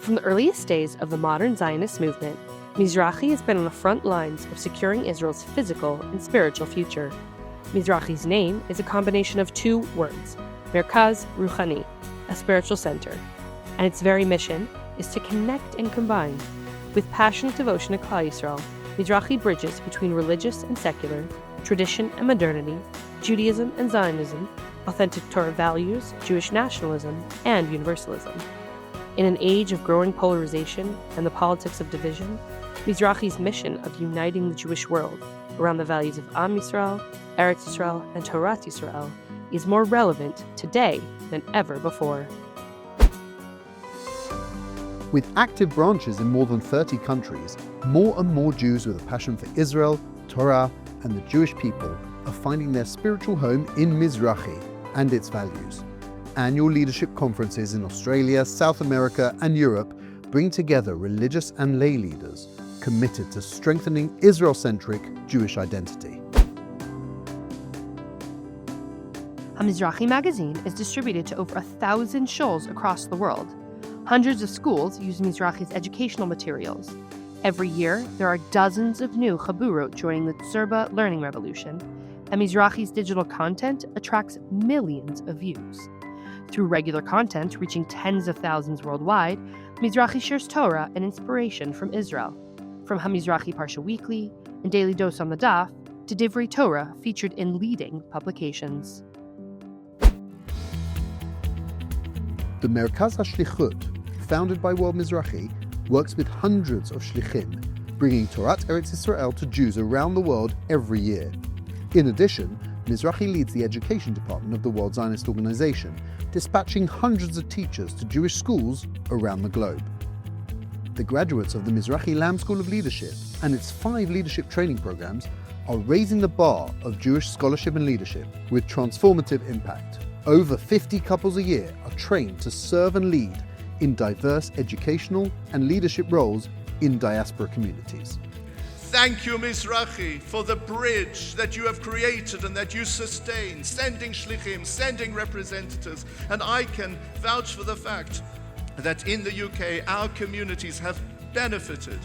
From the earliest days of the modern Zionist movement, Mizrachi has been on the front lines of securing Israel's physical and spiritual future. Mizrachi's name is a combination of two words, Merkaz Ruchani, a spiritual center, and its very mission is to connect and combine. With passionate devotion to Klal Yisrael, Mizrachi bridges between religious and secular, tradition and modernity, Judaism and Zionism, authentic Torah values, Jewish nationalism, and universalism. In an age of growing polarization and the politics of division, Mizrachi's mission of uniting the Jewish world around the values of Am Yisrael, Eretz Israel, and Torat Israel is more relevant today than ever before. With active branches in more than 30 countries, more and more Jews with a passion for Israel, Torah, and the Jewish people are finding their spiritual home in Mizrachi and its values. Annual leadership conferences in Australia, South America, and Europe bring together religious and lay leaders committed to strengthening Israel-centric Jewish identity. Mizrachi magazine is distributed to over 1,000 shuls across the world. Hundreds of schools use Mizrachi's educational materials. Every year, there are dozens of new chaburot joining the Tzurba learning revolution, and Mizrachi's digital content attracts millions of views. Through regular content reaching tens of thousands worldwide, Mizrachi shares Torah and inspiration from Israel. From HaMizrachi Parsha Weekly and Daily Dose on the Daf to Divrei Torah featured in leading publications. The Merkaz HaShlijut, founded by World Mizrachi, works with hundreds of shlichim, bringing Torat Eretz Israel to Jews around the world every year. In addition, Mizrachi leads the education department of the World Zionist Organization, dispatching hundreds of teachers to Jewish schools around the globe. The graduates of the Mizrachi Lamb School of Leadership and its 5 leadership training programs are raising the bar of Jewish scholarship and leadership with transformative impact. Over 50 couples a year are trained to serve and lead in diverse educational and leadership roles in diaspora communities. Thank you, Mizrachi, for the bridge that you have created and that you sustain, sending shlichim, sending representatives. And I can vouch for the fact that in the UK, our communities have benefited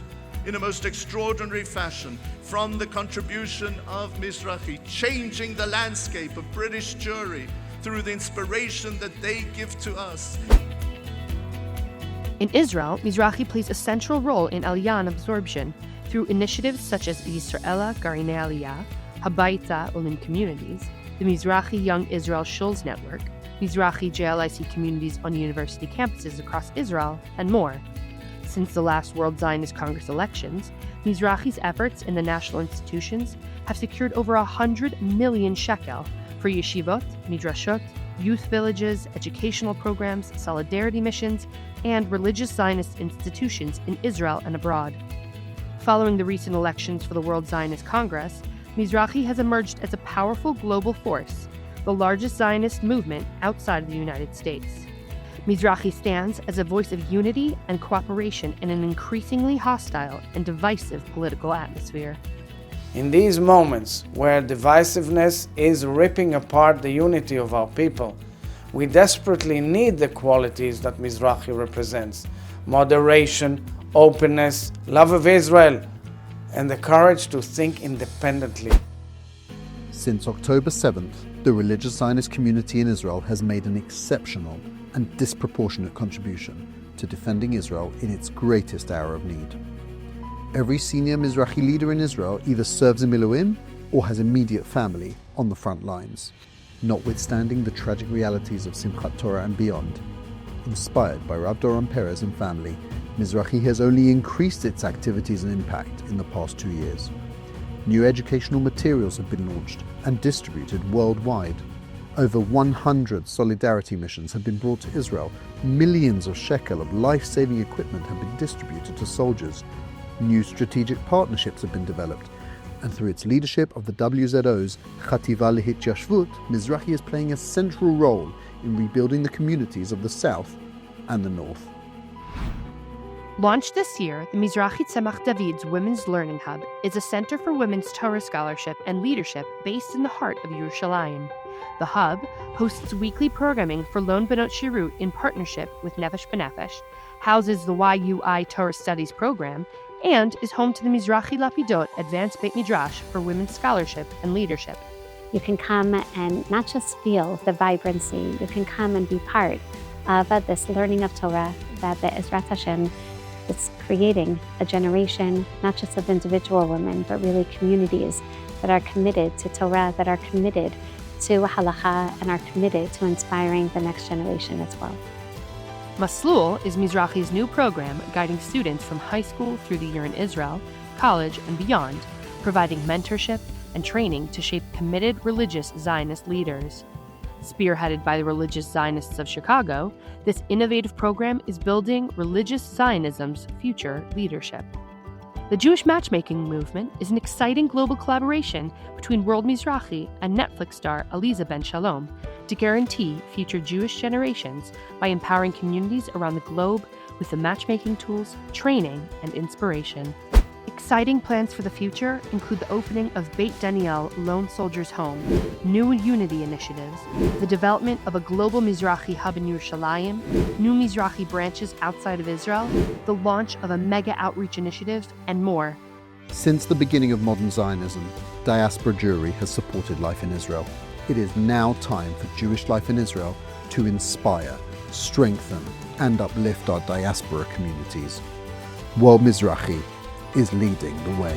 in a most extraordinary fashion from the contribution of Mizrachi, changing the landscape of British Jewry through the inspiration that they give to us. In Israel, Mizrachi plays a central role in Aliyah and absorption through initiatives such as Yisraela Garinei Aliyah, Habayta Olim Communities, the Mizrachi Young Israel Shuls Network, Mizrachi JLIC communities on university campuses across Israel, and more. Since the last World Zionist Congress elections, Mizrachi's efforts in the national institutions have secured over 100 million shekel for yeshivot, midrashot, youth villages, educational programs, solidarity missions, and religious Zionist institutions in Israel and abroad. Following the recent elections for the World Zionist Congress, Mizrachi has emerged as a powerful global force, the largest Zionist movement outside of the United States. Mizrachi stands as a voice of unity and cooperation in an increasingly hostile and divisive political atmosphere. In these moments where divisiveness is ripping apart the unity of our people, we desperately need the qualities that Mizrachi represents: moderation, openness, love of Israel, and the courage to think independently. Since October 7th, the religious Zionist community in Israel has made an exceptional and disproportionate contribution to defending Israel in its greatest hour of need. Every senior Mizrachi leader in Israel either serves in Miluim or has immediate family on the front lines. Notwithstanding the tragic realities of Simchat Torah and beyond, inspired by Rav Doron Perez and family, Mizrachi has only increased its activities and impact in the past 2 years. New educational materials have been launched and distributed worldwide. Over 100 solidarity missions have been brought to Israel. Millions of shekel of life-saving equipment have been distributed to soldiers. New strategic partnerships have been developed, and through its leadership of the WZO's Chativa Lehityashvut, Mizrachi is playing a central role in rebuilding the communities of the South and the North. Launched this year, the Mizrachi Tzemach David's Women's Learning Hub is a center for women's Torah scholarship and leadership based in the heart of Yerushalayim. The hub hosts weekly programming for Lone Benot Shirut in partnership with Nefesh B'Nefesh, houses the YUI Torah Studies program, and is home to the Mizrachi Lapidot Advanced Beit Midrash for women's scholarship and leadership. You can come and not just feel the vibrancy, you can come and be part of this learning of Torah that the Ezrat Hashem is creating a generation, not just of individual women, but really communities that are committed to Torah, that are committed to halacha, and are committed to inspiring the next generation as well. Maslul is Mizrachi's new program guiding students from high school through the year in Israel, college, and beyond, providing mentorship and training to shape committed religious Zionist leaders. Spearheaded by the religious Zionists of Chicago, this innovative program is building religious Zionism's future leadership. The Jewish matchmaking movement is an exciting global collaboration between World Mizrachi and Netflix star Aliza Ben Shalom to guarantee future Jewish generations by empowering communities around the globe with the matchmaking tools, training, and inspiration. Exciting plans for the future include the opening of Beit Daniel Lone Soldiers Home, new Unity initiatives, the development of a global Mizrachi hub in Yerushalayim, new Mizrachi branches outside of Israel, the launch of a mega outreach initiative, and more. Since the beginning of modern Zionism, diaspora Jewry has supported life in Israel. It is now time for Jewish life in Israel to inspire, strengthen, and uplift our diaspora communities. World Mizrachi is leading the way.